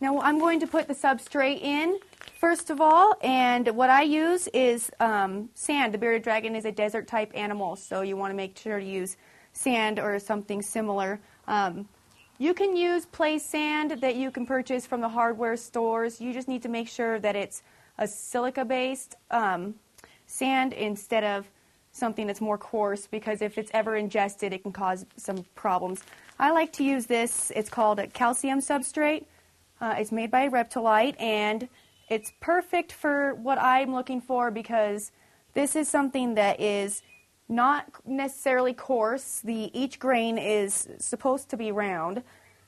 Now I'm going to put the substrate in first of all, and what I use is sand. The bearded dragon is a desert type animal, so you want to make sure to use sand or something similar. You can use play sand that you can purchase from the hardware stores. You just need to make sure that it's a silica-based sand instead of something that's more coarse, because if it's ever ingested, it can cause some problems. I like to use this. It's called a calcium substrate. It's made by Reptile, and it's perfect for what I'm looking for because this is something that is not necessarily coarse. Each grain is supposed to be round,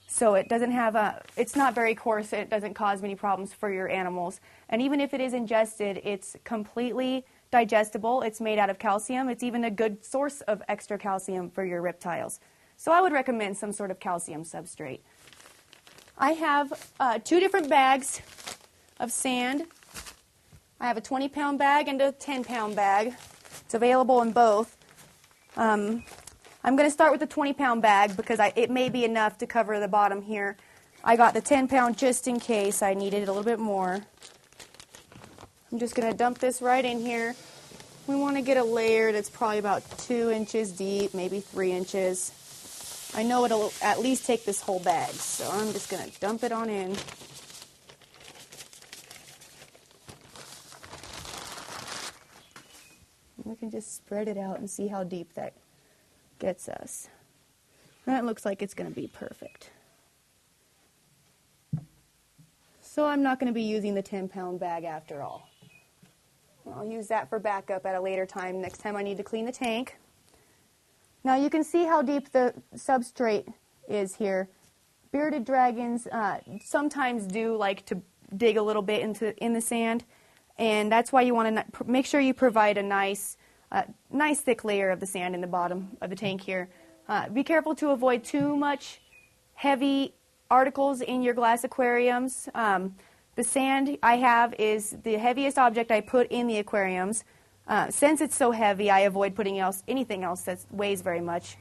so it doesn't have it's not very coarse. It doesn't cause many problems for your animals. And even if it is ingested, it's completely digestible. It's made out of calcium. It's even a good source of extra calcium for your reptiles. So I would recommend some sort of calcium substrate. I have 2 different bags of sand. I have a 20-pound bag and a 10-pound bag. It's available in both. I'm going to start with the 20-pound bag because it may be enough to cover the bottom here. I got the 10-pound just in case I needed a little bit more. I'm just going to dump this right in here. We want to get a layer that's probably about 2 inches deep, maybe 3 inches. I know it'll at least take this whole bag, so I'm just going to dump it on in. We can just spread it out and see how deep that gets us. That looks like it's going to be perfect. So I'm not going to be using the 10-pound bag after all. I'll use that for backup at a later time, next time I need to clean the tank. Now you can see how deep the substrate is here. Bearded dragons sometimes do like to dig a little bit in the sand, and that's why you want to make sure you provide a nice thick layer of the sand in the bottom of the tank here. Be careful to avoid too much heavy articles in your glass aquariums. The sand I have is the heaviest object I put in the aquariums. Since it's so heavy, I avoid putting anything else that weighs very much.